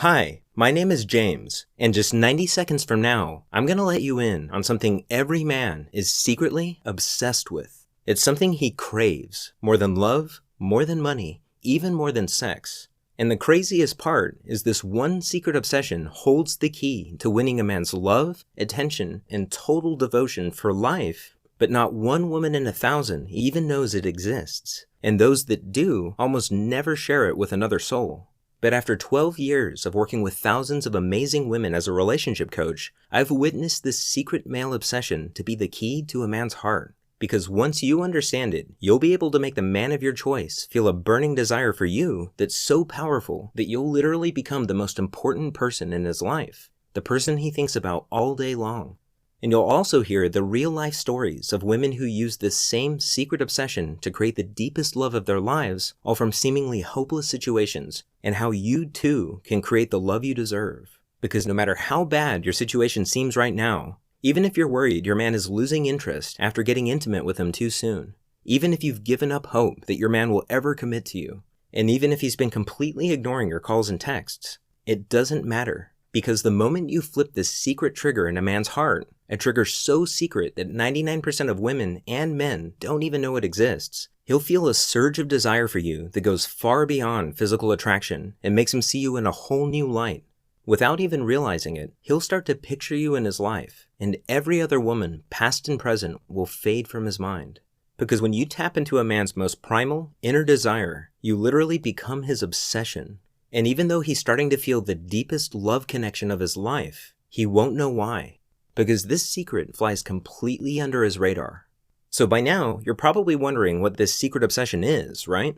Hi, my name is James, and just 90 seconds from now, I'm gonna let you in on something every man is secretly obsessed with. It's something he craves, more than love, more than money, even more than sex. And the craziest part is this one secret obsession holds the key to winning a man's love, attention, and total devotion for life, but not one woman in 1,000 even knows it exists. And those that do almost never share it with another soul. But after 12 years of working with thousands of amazing women as a relationship coach, I've witnessed this secret male obsession to be the key to a man's heart. Because once you understand it, you'll be able to make the man of your choice feel a burning desire for you that's so powerful that you'll literally become the most important person in his life, the person he thinks about all day long. And you'll also hear the real-life stories of women who use this same secret obsession to create the deepest love of their lives, all from seemingly hopeless situations, and how you too can create the love you deserve. Because no matter how bad your situation seems right now, even if you're worried your man is losing interest after getting intimate with him too soon, even if you've given up hope that your man will ever commit to you, and even if he's been completely ignoring your calls and texts, it doesn't matter. Because the moment you flip this secret trigger in a man's heart, a trigger so secret that 99% of women and men don't even know it exists, he'll feel a surge of desire for you that goes far beyond physical attraction and makes him see you in a whole new light. Without even realizing it, he'll start to picture you in his life, and every other woman, past and present, will fade from his mind. Because when you tap into a man's most primal, inner desire, you literally become his obsession. And even though he's starting to feel the deepest love connection of his life, he won't know why. Because this secret flies completely under his radar. So by now, you're probably wondering what this secret obsession is, right?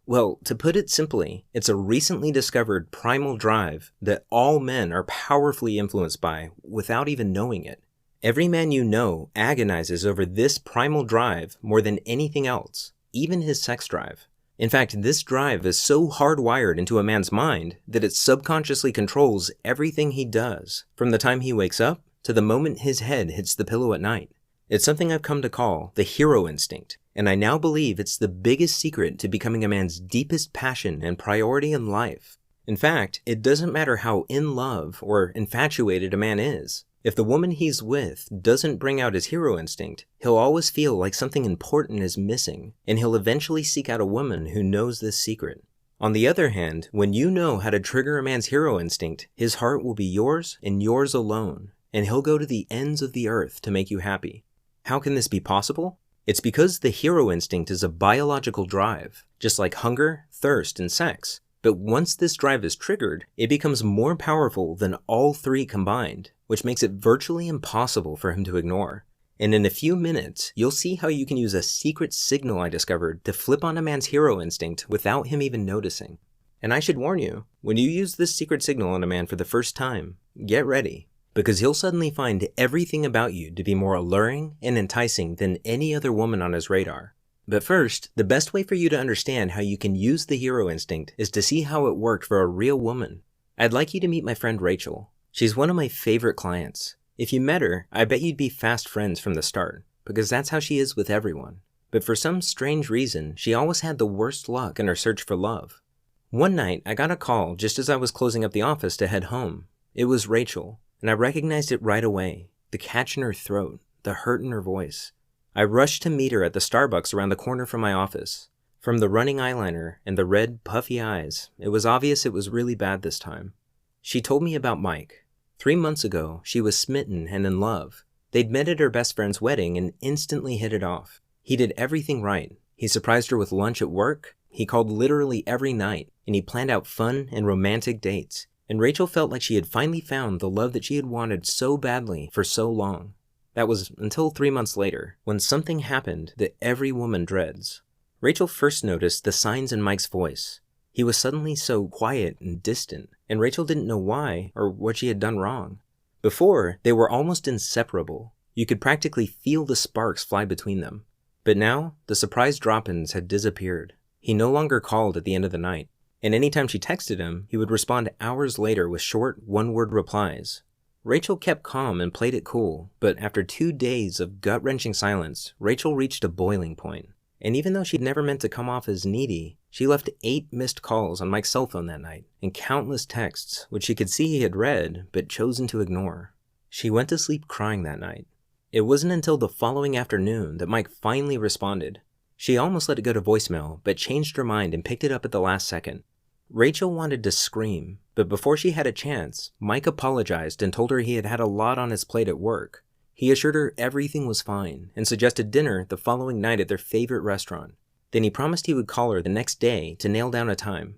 Well, to put it simply, it's a recently discovered primal drive that all men are powerfully influenced by without even knowing it. Every man you know agonizes over this primal drive more than anything else, even his sex drive. In fact, this drive is so hardwired into a man's mind that it subconsciously controls everything he does, from the time he wakes up to the moment his head hits the pillow at night. It's something I've come to call the hero instinct, and I now believe it's the biggest secret to becoming a man's deepest passion and priority in life. In fact, it doesn't matter how in love or infatuated a man is. If the woman he's with doesn't bring out his hero instinct, he'll always feel like something important is missing, and he'll eventually seek out a woman who knows this secret. On the other hand, when you know how to trigger a man's hero instinct, his heart will be yours and yours alone, and he'll go to the ends of the earth to make you happy. How can this be possible? It's because the hero instinct is a biological drive, just like hunger, thirst, and sex. But once this drive is triggered, it becomes more powerful than all three combined, which makes it virtually impossible for him to ignore. And in a few minutes, you'll see how you can use a secret signal I discovered to flip on a man's hero instinct without him even noticing. And I should warn you, when you use this secret signal on a man for the first time, get ready, because he'll suddenly find everything about you to be more alluring and enticing than any other woman on his radar. But first, the best way for you to understand how you can use the hero instinct is to see how it worked for a real woman. I'd like you to meet my friend Rachel. She's one of my favorite clients. If you met her, I bet you'd be fast friends from the start, because that's how she is with everyone. But for some strange reason, she always had the worst luck in her search for love. One night, I got a call just as I was closing up the office to head home. It was Rachel, and I recognized it right away. The catch in her throat, the hurt in her voice. I rushed to meet her at the Starbucks around the corner from my office. From the running eyeliner and the red, puffy eyes, it was obvious it was really bad this time. She told me about Mike. 3 months ago, she was smitten and in love. They'd met at her best friend's wedding and instantly hit it off. He did everything right. He surprised her with lunch at work. He called literally every night, and he planned out fun and romantic dates. And Rachel felt like she had finally found the love that she had wanted so badly for so long. That was until 3 months later, when something happened that every woman dreads. Rachel first noticed the signs in Mike's voice. He was suddenly so quiet and distant, and Rachel didn't know why or what she had done wrong. Before, they were almost inseparable. You could practically feel the sparks fly between them. But now, the surprise drop-ins had disappeared. He no longer called at the end of the night, and anytime she texted him, he would respond hours later with short, one-word replies. Rachel kept calm and played it cool, but after 2 days of gut-wrenching silence, Rachel reached a boiling point. And even though she'd never meant to come off as needy, She left 8 missed calls on Mike's cell phone that night, and countless texts, which she could see he had read, but chosen to ignore. She went to sleep crying that night. It wasn't until the following afternoon that Mike finally responded. She almost let it go to voicemail, but changed her mind and picked it up at the last second. Rachel wanted to scream, but before she had a chance, Mike apologized and told her he had had a lot on his plate at work. He assured her everything was fine and suggested dinner the following night at their favorite restaurant. Then he promised he would call her the next day to nail down a time.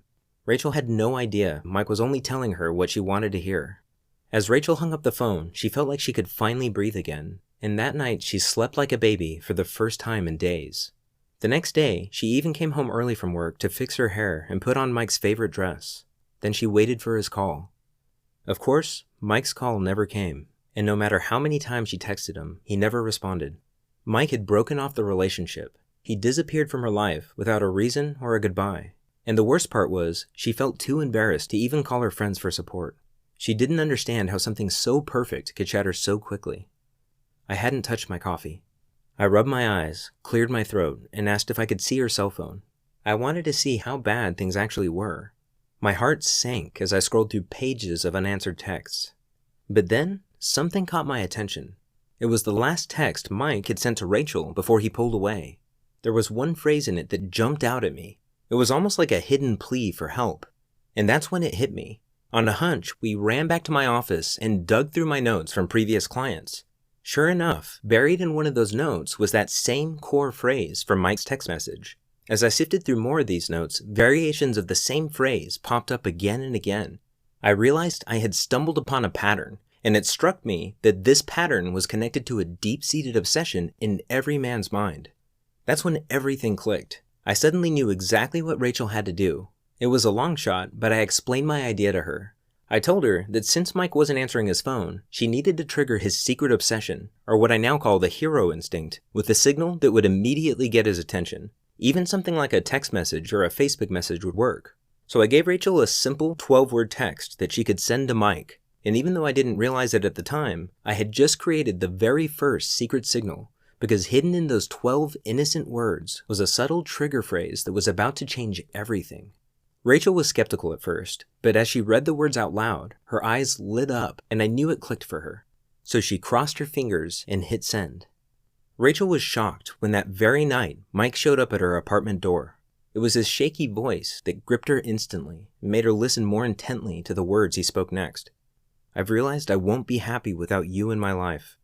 Rachel had no idea Mike was only telling her what she wanted to hear. As Rachel hung up the phone, she felt like she could finally breathe again, and that night she slept like a baby for the first time in days. The next day, she even came home early from work to fix her hair and put on Mike's favorite dress. Then she waited for his call. Of course, Mike's call never came, and no matter how many times she texted him, he never responded. Mike had broken off the relationship. He disappeared from her life without a reason or a goodbye. And the worst part was, she felt too embarrassed to even call her friends for support. She didn't understand how something so perfect could shatter so quickly. I hadn't touched my coffee. I rubbed my eyes, cleared my throat, and asked if I could see her cell phone. I wanted to see how bad things actually were. My heart sank as I scrolled through pages of unanswered texts. But then, something caught my attention. It was the last text Mike had sent to Rachel before he pulled away. There was one phrase in it that jumped out at me. It was almost like a hidden plea for help. And that's when it hit me. On a hunch, we ran back to my office and dug through my notes from previous clients. Sure enough, buried in one of those notes was that same core phrase from Mike's text message. As I sifted through more of these notes, variations of the same phrase popped up again and again. I realized I had stumbled upon a pattern, and it struck me that this pattern was connected to a deep-seated obsession in every man's mind. That's when everything clicked. I suddenly knew exactly what Rachel had to do. It was a long shot, but I explained my idea to her. I told her that since Mike wasn't answering his phone, she needed to trigger his secret obsession, or what I now call the hero instinct, with a signal that would immediately get his attention. Even something like a text message or a Facebook message would work. So I gave Rachel a simple 12-word text that she could send to Mike, and even though I didn't realize it at the time, I had just created the very first secret signal, because hidden in those 12 innocent words was a subtle trigger phrase that was about to change everything. Rachel was skeptical at first, but as she read the words out loud, her eyes lit up and I knew it clicked for her. So she crossed her fingers and hit send. Rachel was shocked when that very night Mike showed up at her apartment door. It was his shaky voice that gripped her instantly and made her listen more intently to the words he spoke next. I've realized I won't be happy without you in my life.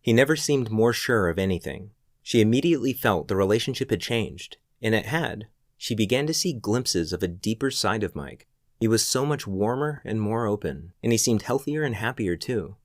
He never seemed more sure of anything. She immediately felt the relationship had changed, and it had. She began to see glimpses of a deeper side of Mike. He was so much warmer and more open, and he seemed healthier and happier too.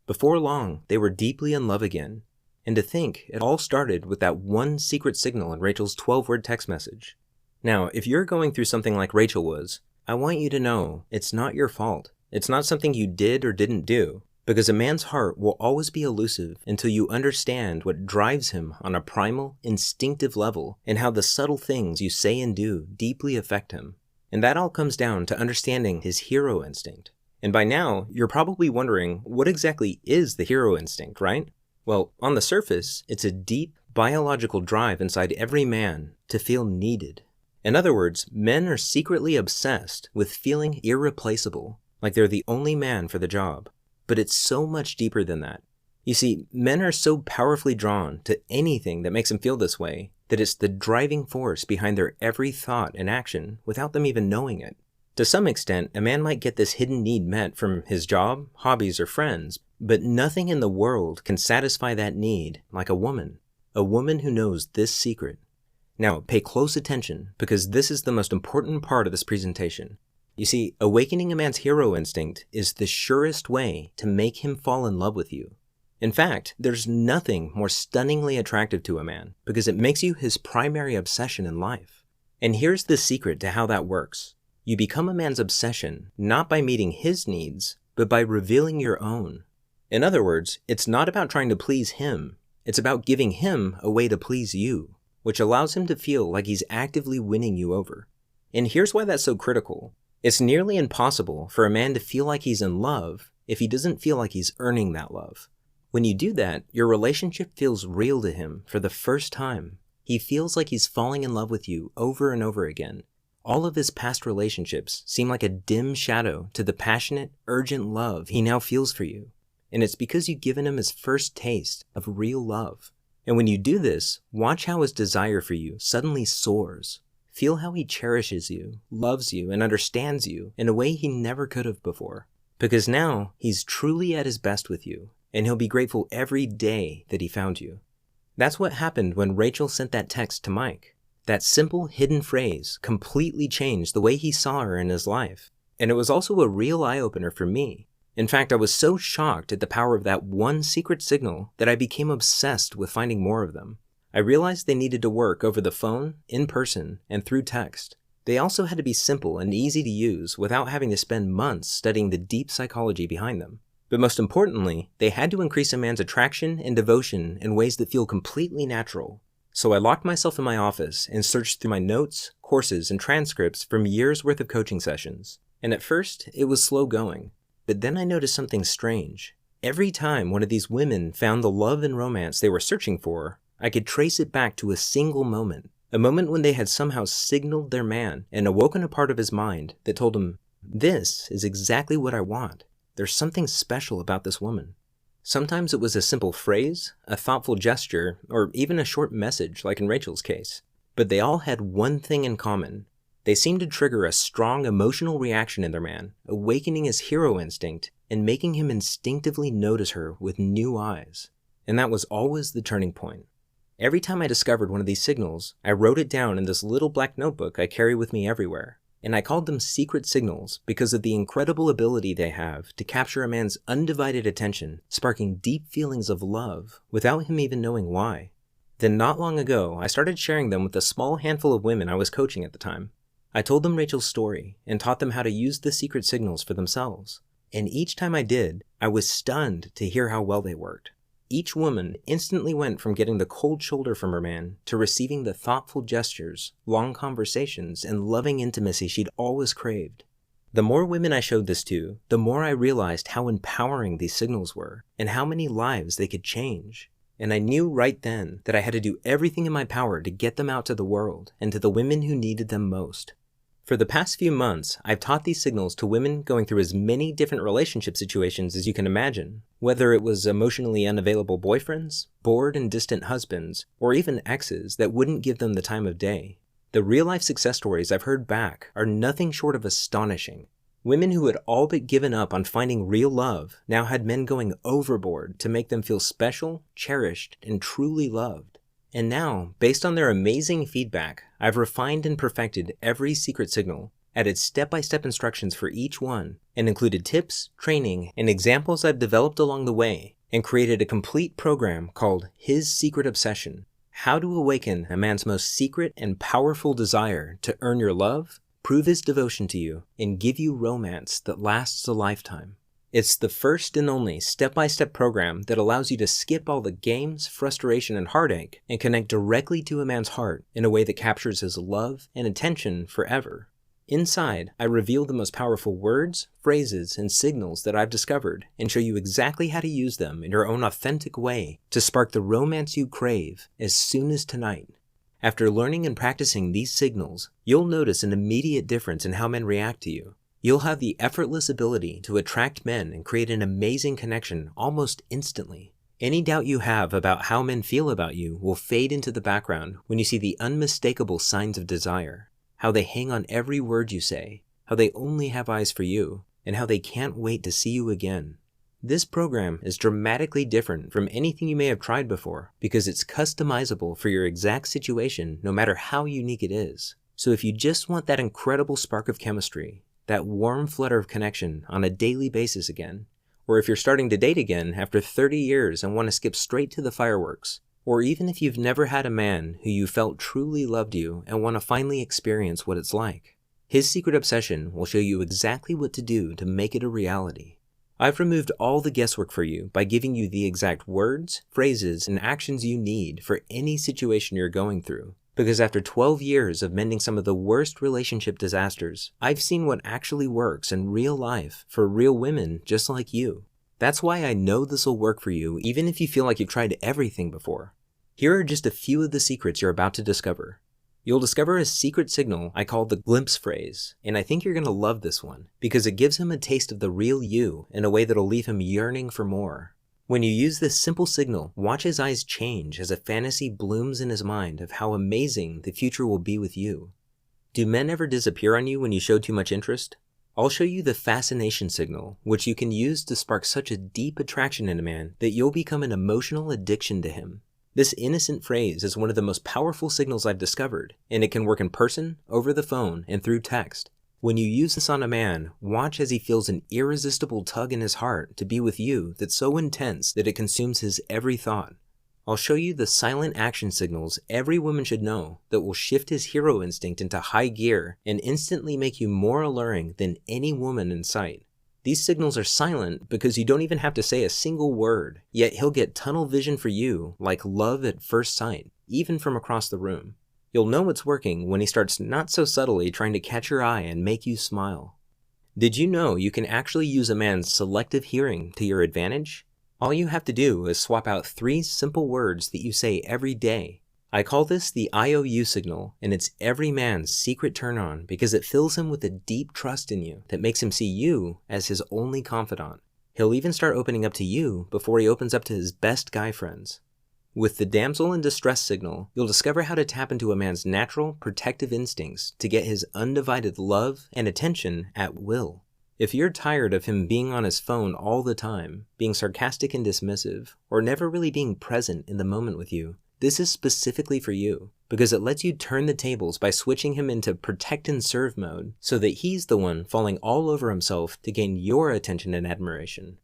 Before long, they were deeply in love again. And to think, it all started with that one secret signal in Rachel's 12-word text message. Now, if you're going through something like Rachel was, I want you to know it's not your fault. It's not something you did or didn't do. Because a man's heart will always be elusive until you understand what drives him on a primal, instinctive level and how the subtle things you say and do deeply affect him. And that all comes down to understanding his hero instinct. And by now, you're probably wondering, what exactly is the hero instinct, right? Well, on the surface, it's a deep, biological drive inside every man to feel needed. In other words, men are secretly obsessed with feeling irreplaceable, like they're the only man for the job. But it's so much deeper than that. You see, men are so powerfully drawn to anything that makes them feel this way that it's the driving force behind their every thought and action without them even knowing it. To some extent, a man might get this hidden need met from his job, hobbies, or friends, but nothing in the world can satisfy that need like a woman who knows this secret. Now, pay close attention because this is the most important part of this presentation. You see, awakening a man's hero instinct is the surest way to make him fall in love with you. In fact, there's nothing more stunningly attractive to a man because it makes you his primary obsession in life. And here's the secret to how that works. You become a man's obsession not by meeting his needs, but by revealing your own. In other words, it's not about trying to please him. It's about giving him a way to please you, which allows him to feel like he's actively winning you over. And here's why that's so critical. It's nearly impossible for a man to feel like he's in love if he doesn't feel like he's earning that love. When you do that, your relationship feels real to him for the first time. He feels like he's falling in love with you over and over again, All of his past relationships seem like a dim shadow to the passionate, urgent love he now feels for you. And it's because you've given him his first taste of real love. And when you do this, watch how his desire for you suddenly soars. Feel how he cherishes you, loves you, and understands you in a way he never could have before. Because now, he's truly at his best with you, and he'll be grateful every day that he found you. That's what happened when Rachel sent that text to Mike. That simple hidden phrase completely changed the way he saw her in his life. And it was also a real eye-opener for me. In fact, I was so shocked at the power of that one secret signal that I became obsessed with finding more of them. I realized they needed to work over the phone, in person, and through text. They also had to be simple and easy to use without having to spend months studying the deep psychology behind them. But most importantly, they had to increase a man's attraction and devotion in ways that feel completely natural. So I locked myself in my office and searched through my notes, courses, and transcripts from years' worth of coaching sessions. And at first, it was slow going. But then I noticed something strange. Every time one of these women found the love and romance they were searching for, I could trace it back to a single moment. A moment when they had somehow signaled their man and awoken a part of his mind that told him, "This is exactly what I want. There's something special about this woman." Sometimes it was a simple phrase, a thoughtful gesture, or even a short message like in Rachel's case. But they all had one thing in common. They seemed to trigger a strong emotional reaction in their man, awakening his hero instinct and making him instinctively notice her with new eyes. And that was always the turning point. Every time I discovered one of these signals, I wrote it down in this little black notebook I carry with me everywhere. And I called them secret signals because of the incredible ability they have to capture a man's undivided attention, sparking deep feelings of love without him even knowing why. Then not long ago, I started sharing them with a small handful of women I was coaching at the time. I told them Rachel's story and taught them how to use the secret signals for themselves. And each time I did, I was stunned to hear how well they worked. Each woman instantly went from getting the cold shoulder from her man to receiving the thoughtful gestures, long conversations, and loving intimacy she'd always craved. The more women I showed this to, the more I realized how empowering these signals were and how many lives they could change. And I knew right then that I had to do everything in my power to get them out to the world and to the women who needed them most. For the past few months, I've taught these signals to women going through as many different relationship situations as you can imagine, whether it was emotionally unavailable boyfriends, bored and distant husbands, or even exes that wouldn't give them the time of day. The real-life success stories I've heard back are nothing short of astonishing. Women who had all but given up on finding real love now had men going overboard to make them feel special, cherished, and truly loved. And now, based on their amazing feedback, I've refined and perfected every secret signal, added step-by-step instructions for each one, and included tips, training, and examples I've developed along the way, and created a complete program called His Secret Obsession: How to Awaken a Man's Most Secret and Powerful Desire to Earn Your Love, Prove His Devotion to You, and Give You Romance that Lasts a Lifetime. It's the first and only step-by-step program that allows you to skip all the games, frustration, and heartache and connect directly to a man's heart in a way that captures his love and attention forever. Inside, I reveal the most powerful words, phrases, and signals that I've discovered and show you exactly how to use them in your own authentic way to spark the romance you crave as soon as tonight. After learning and practicing these signals, you'll notice an immediate difference in how men react to you. You'll have the effortless ability to attract men and create an amazing connection almost instantly. Any doubt you have about how men feel about you will fade into the background when you see the unmistakable signs of desire, how they hang on every word you say, how they only have eyes for you, and how they can't wait to see you again. This program is dramatically different from anything you may have tried before because it's customizable for your exact situation no matter how unique it is. So if you just want that incredible spark of chemistry, that warm flutter of connection on a daily basis again, or if you're starting to date again after 30 years and want to skip straight to the fireworks, or even if you've never had a man who you felt truly loved you and want to finally experience what it's like, His Secret Obsession will show you exactly what to do to make it a reality. I've removed all the guesswork for you by giving you the exact words, phrases, and actions you need for any situation you're going through. Because after 12 years of mending some of the worst relationship disasters, I've seen what actually works in real life for real women just like you. That's why I know this will work for you even if you feel like you've tried everything before. Here are just a few of the secrets you're about to discover. You'll discover a secret signal I call the glimpse phrase, and I think you're going to love this one because it gives him a taste of the real you in a way that'll leave him yearning for more. When you use this simple signal, watch his eyes change as a fantasy blooms in his mind of how amazing the future will be with you. Do men ever disappear on you when you show too much interest? I'll show you the fascination signal, which you can use to spark such a deep attraction in a man that you'll become an emotional addiction to him. This innocent phrase is one of the most powerful signals I've discovered, and it can work in person, over the phone, and through text. When you use this on a man, watch as he feels an irresistible tug in his heart to be with you that's so intense that it consumes his every thought. I'll show you the silent action signals every woman should know that will shift his hero instinct into high gear and instantly make you more alluring than any woman in sight. These signals are silent because you don't even have to say a single word, yet he'll get tunnel vision for you like love at first sight, even from across the room. You'll know it's working when he starts not so subtly trying to catch your eye and make you smile. Did you know you can actually use a man's selective hearing to your advantage? All you have to do is swap out 3 simple words that you say every day. I call this the IOU signal, and it's every man's secret turn-on because it fills him with a deep trust in you that makes him see you as his only confidant. He'll even start opening up to you before he opens up to his best guy friends. With the damsel in distress signal, you'll discover how to tap into a man's natural, protective instincts to get his undivided love and attention at will. If you're tired of him being on his phone all the time, being sarcastic and dismissive, or never really being present in the moment with you, this is specifically for you, because it lets you turn the tables by switching him into protect and serve mode so that he's the one falling all over himself to gain your attention and admiration.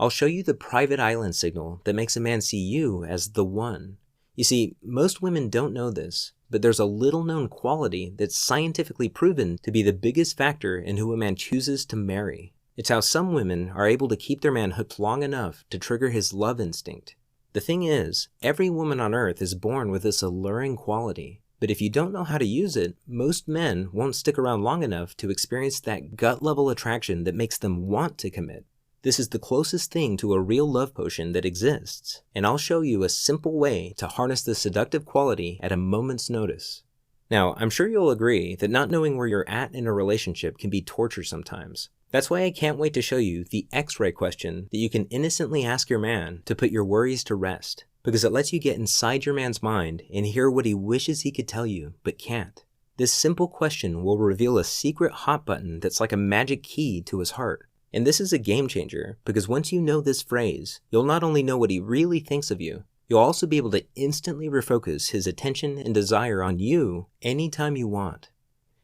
I'll show you the private island signal that makes a man see you as the one. You see, most women don't know this, but there's a little known quality that's scientifically proven to be the biggest factor in who a man chooses to marry. It's how some women are able to keep their man hooked long enough to trigger his love instinct. The thing is, every woman on earth is born with this alluring quality, but if you don't know how to use it, most men won't stick around long enough to experience that gut-level attraction that makes them want to commit. This is the closest thing to a real love potion that exists, and I'll show you a simple way to harness this seductive quality at a moment's notice. Now, I'm sure you'll agree that not knowing where you're at in a relationship can be torture sometimes. That's why I can't wait to show you the X-ray question that you can innocently ask your man to put your worries to rest, because it lets you get inside your man's mind and hear what he wishes he could tell you, but can't. This simple question will reveal a secret hot button that's like a magic key to his heart. And this is a game changer, because once you know this phrase, you'll not only know what he really thinks of you, you'll also be able to instantly refocus his attention and desire on you anytime you want.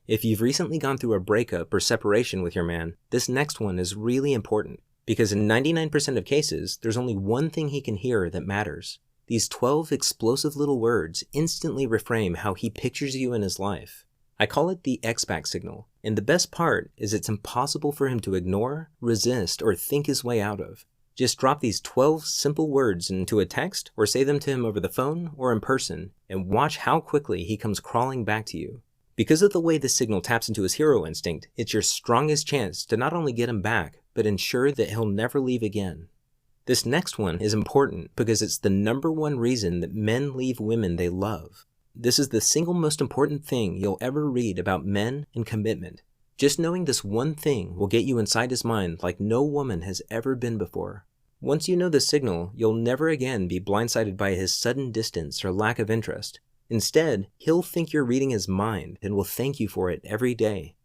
If you've recently gone through a breakup or separation with your man, this next one is really important, because in 99% of cases, there's only one thing he can hear that matters. These 12 explosive little words instantly reframe how he pictures you in his life. I call it the X-Back signal, and the best part is it's impossible for him to ignore, resist, or think his way out of. Just drop these 12 simple words into a text or say them to him over the phone or in person, and watch how quickly he comes crawling back to you. Because of the way this signal taps into his hero instinct, it's your strongest chance to not only get him back, but ensure that he'll never leave again. This next one is important because it's the #1 reason that men leave women they love. This is the single most important thing you'll ever read about men and commitment. Just knowing this one thing will get you inside his mind like no woman has ever been before. Once you know the signal, you'll never again be blindsided by his sudden distance or lack of interest. Instead, he'll think you're reading his mind and will thank you for it every day.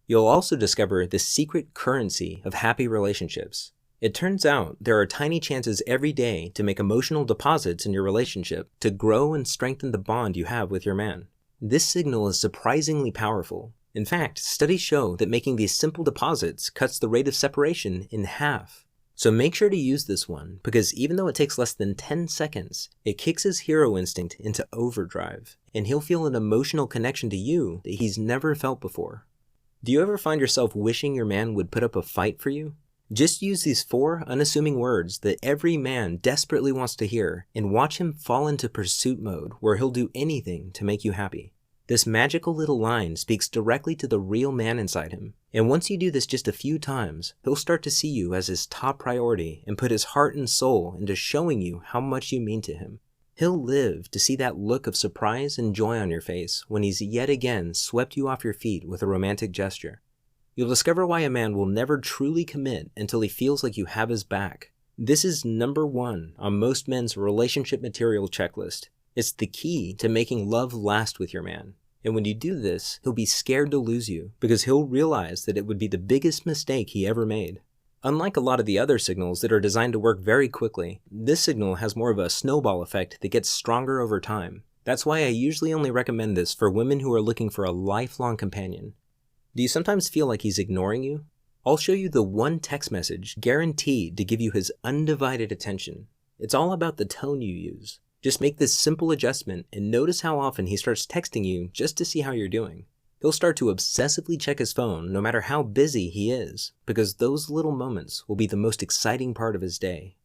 You'll also discover the secret currency of happy relationships. It turns out there are tiny chances every day to make emotional deposits in your relationship to grow and strengthen the bond you have with your man. This signal is surprisingly powerful. In fact, studies show that making these simple deposits cuts the rate of separation in half. So make sure to use this one, because even though it takes less than 10 seconds, it kicks his hero instinct into overdrive, and he'll feel an emotional connection to you that he's never felt before. Do you ever find yourself wishing your man would put up a fight for you? Just use these 4 unassuming words that every man desperately wants to hear and watch him fall into pursuit mode where he'll do anything to make you happy. This magical little line speaks directly to the real man inside him, and once you do this just a few times, he'll start to see you as his top priority and put his heart and soul into showing you how much you mean to him. He'll live to see that look of surprise and joy on your face when he's yet again swept you off your feet with a romantic gesture. You'll discover why a man will never truly commit until he feels like you have his back. This is number one on most men's relationship material checklist. It's the key to making love last with your man. And when you do this, he'll be scared to lose you because he'll realize that it would be the biggest mistake he ever made. Unlike a lot of the other signals that are designed to work very quickly, this signal has more of a snowball effect that gets stronger over time. That's why I usually only recommend this for women who are looking for a lifelong companion. Do you sometimes feel like he's ignoring you? I'll show you the one text message guaranteed to give you his undivided attention. It's all about the tone you use. Just make this simple adjustment and notice how often he starts texting you just to see how you're doing. He'll start to obsessively check his phone no matter how busy he is, because those little moments will be the most exciting part of his day.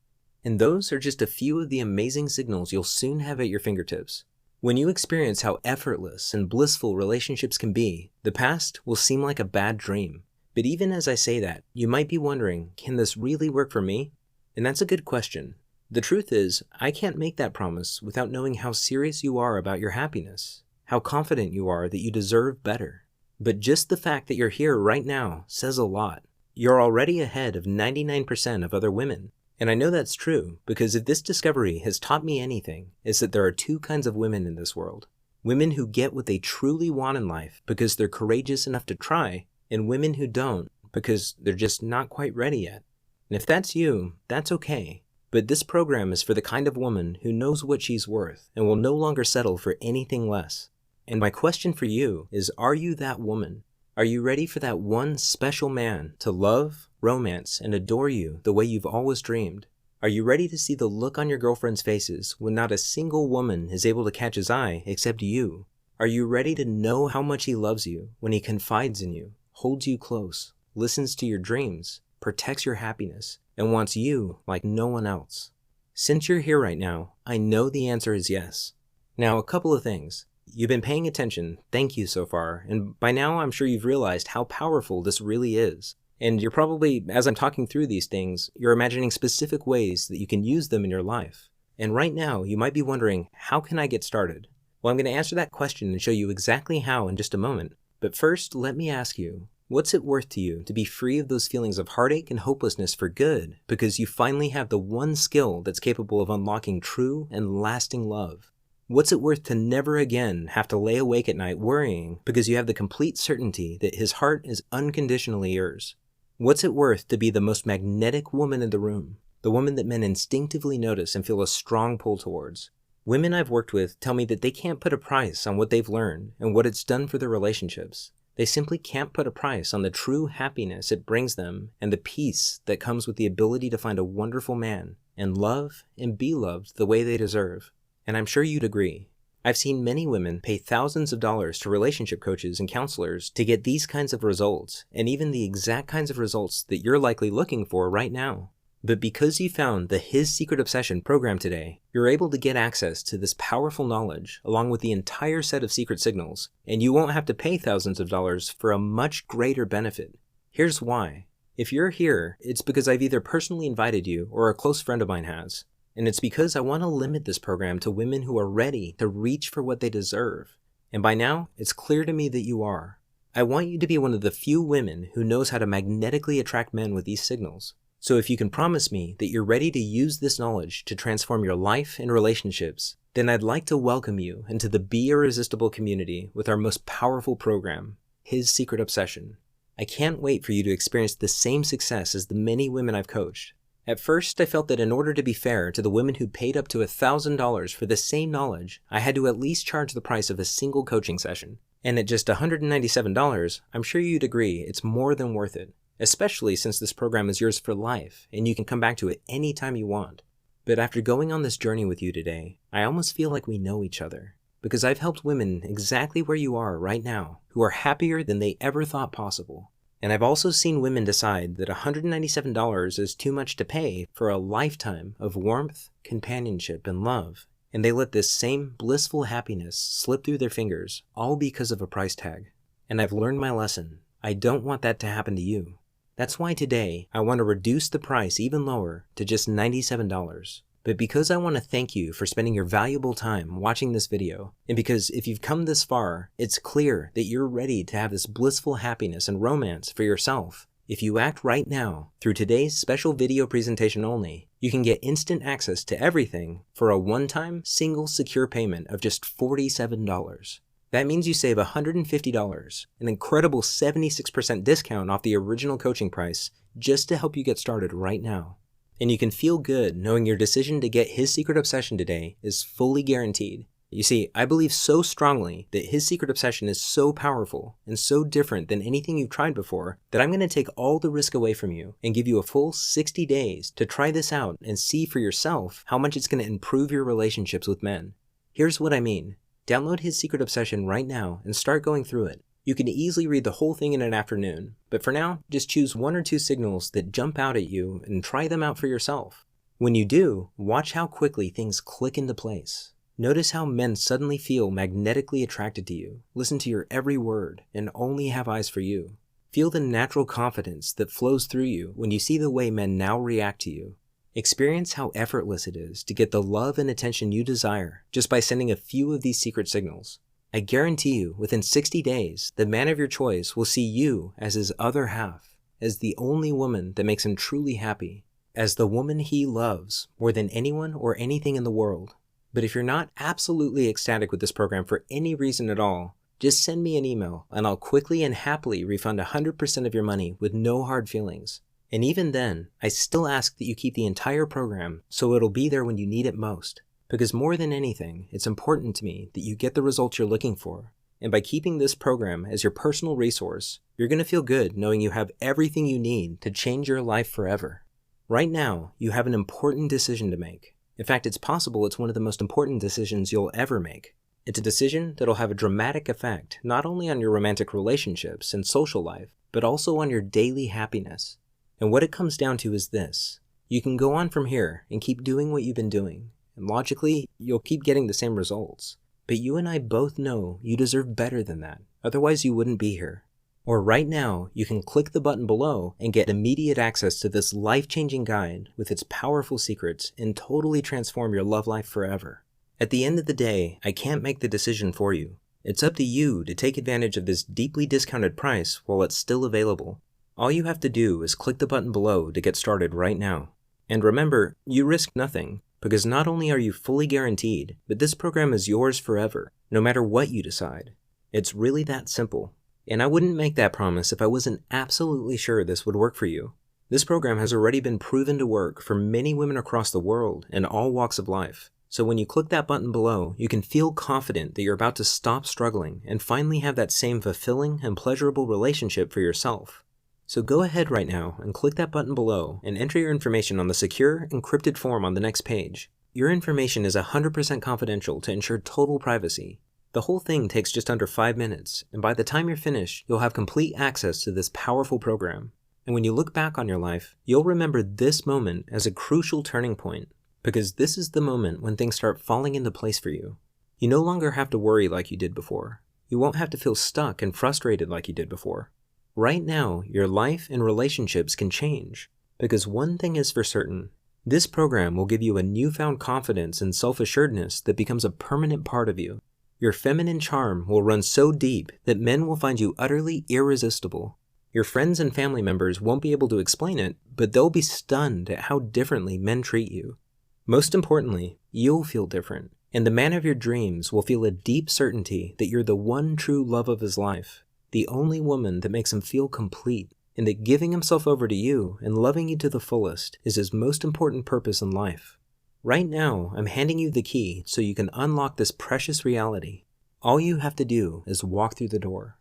And those are just a few of the amazing signals you'll soon have at your fingertips. When you experience how effortless and blissful relationships can be, the past will seem like a bad dream. But even as I say that, you might be wondering, can this really work for me? And that's a good question. The truth is, I can't make that promise without knowing how serious you are about your happiness, how confident you are that you deserve better. But just the fact that you're here right now says a lot. You're already ahead of 99% of other women. And I know that's true because if this discovery has taught me anything, it's that there are two kinds of women in this world. Women who get what they truly want in life because they're courageous enough to try, and women who don't because they're just not quite ready yet. And if that's you, that's okay. But this program is for the kind of woman who knows what she's worth and will no longer settle for anything less. And my question for you is, are you that woman? Are you ready for that one special man to love, romance, and adore you the way you've always dreamed? Are you ready to see the look on your girlfriend's faces when not a single woman is able to catch his eye except you? Are you ready to know how much he loves you when he confides in you, holds you close, listens to your dreams, protects your happiness, and wants you like no one else? Since you're here right now, I know the answer is yes. Now, a couple of things. You've been paying attention, thank you so far, and by now I'm sure you've realized how powerful this really is. And you're probably, as I'm talking through these things, you're imagining specific ways that you can use them in your life. And right now, you might be wondering, how can I get started? Well, I'm going to answer that question and show you exactly how in just a moment. But first, let me ask you, what's it worth to you to be free of those feelings of heartache and hopelessness for good because you finally have the one skill that's capable of unlocking true and lasting love? What's it worth to never again have to lay awake at night worrying because you have the complete certainty that his heart is unconditionally yours? What's it worth to be the most magnetic woman in the room, the woman that men instinctively notice and feel a strong pull towards? Women I've worked with tell me that they can't put a price on what they've learned and what it's done for their relationships. They simply can't put a price on the true happiness it brings them and the peace that comes with the ability to find a wonderful man and love and be loved the way they deserve. And I'm sure you'd agree. I've seen many women pay thousands of dollars to relationship coaches and counselors to get these kinds of results, and even the exact kinds of results that you're likely looking for right now. But because you found the His Secret Obsession program today, you're able to get access to this powerful knowledge along with the entire set of secret signals, and you won't have to pay thousands of dollars for a much greater benefit. Here's why. If you're here, it's because I've either personally invited you or a close friend of mine has. And it's because I want to limit this program to women who are ready to reach for what they deserve. And by now, it's clear to me that you are. I want you to be one of the few women who knows how to magnetically attract men with these signals. So if you can promise me that you're ready to use this knowledge to transform your life and relationships, then I'd like to welcome you into the Be Irresistible community with our most powerful program, His Secret Obsession. I can't wait for you to experience the same success as the many women I've coached. At first, I felt that in order to be fair to the women who paid up to $1,000 for the same knowledge, I had to at least charge the price of a single coaching session. And at just $197, I'm sure you'd agree it's more than worth it, especially since this program is yours for life and you can come back to it anytime you want. But after going on this journey with you today, I almost feel like we know each other, because I've helped women exactly where you are right now who are happier than they ever thought possible. And I've also seen women decide that $197 is too much to pay for a lifetime of warmth, companionship, and love. And they let this same blissful happiness slip through their fingers, all because of a price tag. And I've learned my lesson. I don't want that to happen to you. That's why today I want to reduce the price even lower to just $97. but because I want to thank you for spending your valuable time watching this video, and because if you've come this far, it's clear that you're ready to have this blissful happiness and romance for yourself. If you act right now, through today's special video presentation only, you can get instant access to everything for a one-time, single, secure payment of just $47. That means you save $150, an incredible 76% discount off the original coaching price, just to help you get started right now. And you can feel good knowing your decision to get His Secret Obsession today is fully guaranteed. You see, I believe so strongly that His Secret Obsession is so powerful and so different than anything you've tried before that I'm going to take all the risk away from you and give you a full 60 days to try this out and see for yourself how much it's going to improve your relationships with men. Here's what I mean. Download His Secret Obsession right now and start going through it. You can easily read the whole thing in an afternoon, but for now, just choose 1 or 2 signals that jump out at you and try them out for yourself. When you do, watch how quickly things click into place. Notice how men suddenly feel magnetically attracted to you, listen to your every word, and only have eyes for you. Feel the natural confidence that flows through you when you see the way men now react to you. Experience how effortless it is to get the love and attention you desire just by sending a few of these secret signals. I guarantee you, within 60 days, the man of your choice will see you as his other half, as the only woman that makes him truly happy, as the woman he loves more than anyone or anything in the world. But if you're not absolutely ecstatic with this program for any reason at all, just send me an email and I'll quickly and happily refund 100% of your money with no hard feelings. And even then, I still ask that you keep the entire program so it'll be there when you need it most. Because more than anything, it's important to me that you get the results you're looking for. And by keeping this program as your personal resource, you're going to feel good knowing you have everything you need to change your life forever. Right now, you have an important decision to make. In fact, it's possible it's one of the most important decisions you'll ever make. It's a decision that'll have a dramatic effect not only on your romantic relationships and social life, but also on your daily happiness. And what it comes down to is this. You can go on from here and keep doing what you've been doing, and logically, you'll keep getting the same results. But you and I both know you deserve better than that, otherwise you wouldn't be here. Or right now, you can click the button below and get immediate access to this life-changing guide with its powerful secrets and totally transform your love life forever. At the end of the day, I can't make the decision for you. It's up to you to take advantage of this deeply discounted price while it's still available. All you have to do is click the button below to get started right now. And remember, you risk nothing, because not only are you fully guaranteed, but this program is yours forever, no matter what you decide. It's really that simple. And I wouldn't make that promise if I wasn't absolutely sure this would work for you. This program has already been proven to work for many women across the world in all walks of life. So when you click that button below, you can feel confident that you're about to stop struggling and finally have that same fulfilling and pleasurable relationship for yourself. So go ahead right now and click that button below and enter your information on the secure, encrypted form on the next page. Your information is 100% confidential to ensure total privacy. The whole thing takes just under 5 minutes, and by the time you're finished, you'll have complete access to this powerful program. And when you look back on your life, you'll remember this moment as a crucial turning point, because this is the moment when things start falling into place for you. You no longer have to worry like you did before. You won't have to feel stuck and frustrated like you did before. Right now, your life and relationships can change, because one thing is for certain. This program will give you a newfound confidence and self-assuredness that becomes a permanent part of you. Your feminine charm will run so deep that men will find you utterly irresistible. Your friends and family members won't be able to explain it, but they'll be stunned at how differently men treat you. Most importantly, you'll feel different, and the man of your dreams will feel a deep certainty that you're the one true love of his life, the only woman that makes him feel complete, and that giving himself over to you and loving you to the fullest is his most important purpose in life. Right now, I'm handing you the key so you can unlock this precious reality. All you have to do is walk through the door.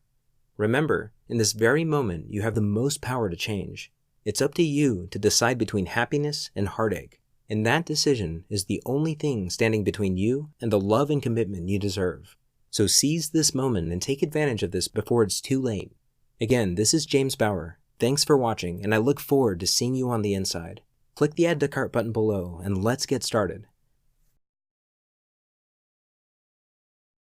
Remember, in this very moment, you have the most power to change. It's up to you to decide between happiness and heartache, and that decision is the only thing standing between you and the love and commitment you deserve. So seize this moment and take advantage of this before it's too late. Again, this is James Bauer. Thanks for watching, and I look forward to seeing you on the inside. Click the Add to Cart button below, and let's get started.